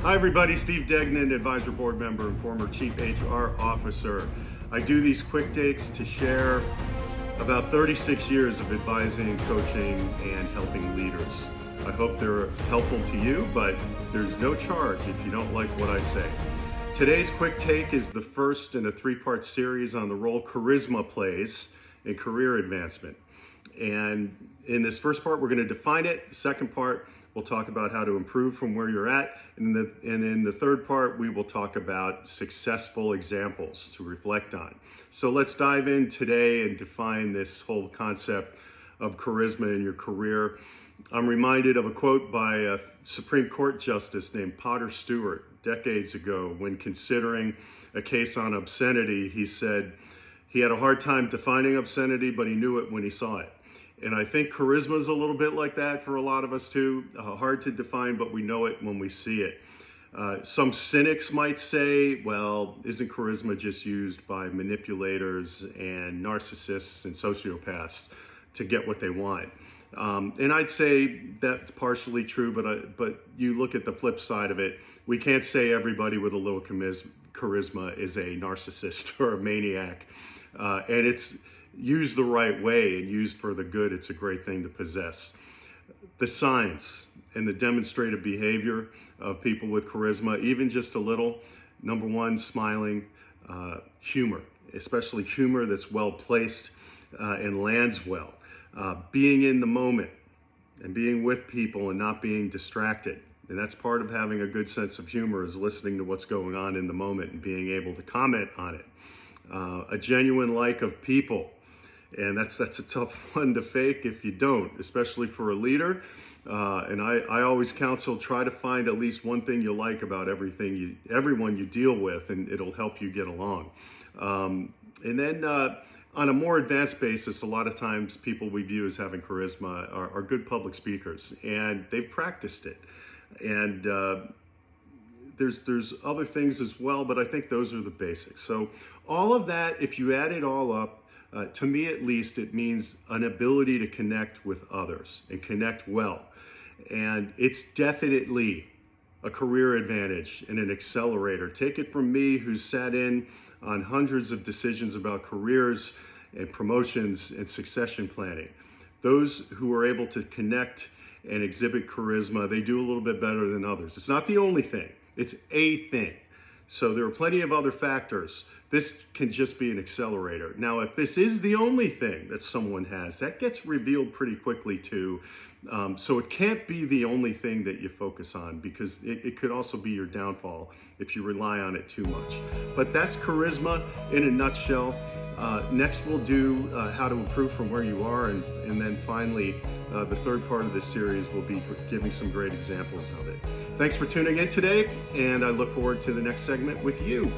Hi everybody, Steve Degnan, advisor board member and former chief HR officer. I do these quick takes to share about 36 years of advising, coaching, and helping leaders. I hope they're helpful to you, but there's no charge if you don't like what I say. Today's quick take is the first in a three-part series on the role charisma plays in career advancement. And in this first part, we're going to define it. The second part, we'll talk about how to improve from where you're at. And in the third part, we will talk about successful examples to reflect on. So let's dive in today and define this whole concept of charisma in your career. I'm reminded of a quote by a Supreme Court Justice named Potter Stewart decades ago when considering a case on obscenity. He said he had a hard time defining obscenity, but he knew it when he saw it. And I think charisma is a little bit like that for a lot of us too. Hard to define, but we know it when we see it. Some cynics might say, well, isn't charisma just used by manipulators and narcissists and sociopaths to get what they want? And I'd say that's partially true, but you look at the flip side of it. We can't say everybody with a little charisma is a narcissist or a maniac. And it's used the right way and used for the good, it's a great thing to possess. The signs and the demonstrated behavior of people with charisma, even just a little. Number one, smiling, humor, especially humor that's well placed and lands well. Being in the moment and being with people and not being distracted. And that's part of having a good sense of humor, is listening to what's going on in the moment and being able to comment on it. A genuine like of people. And that's a tough one to fake if you don't, especially for a leader. And I always counsel, try to find at least one thing you like about everyone you deal with, and it'll help you get along. And then on a more advanced basis, a lot of times people we view as having charisma are good public speakers, and they've practiced it. And there's other things as well, but I think those are the basics. So all of that, if you add it all up, to me at least, it means an ability to connect with others and connect well. And it's definitely a career advantage and an accelerator. Take it from me, who's sat in on hundreds of decisions about careers and promotions and succession planning. Those who are able to connect and exhibit charisma, they do a little bit better than others. It's not the only thing, it's a thing. So there are plenty of other factors. This can just be an accelerator. Now, if this is the only thing that someone has, that gets revealed pretty quickly too. So it can't be the only thing that you focus on, because it could also be your downfall if you rely on it too much. But that's charisma in a nutshell. Next we'll do how to improve from where you are, and then finally the third part of this series will be giving some great examples of it. Thanks for tuning in today, and I look forward to the next segment with you.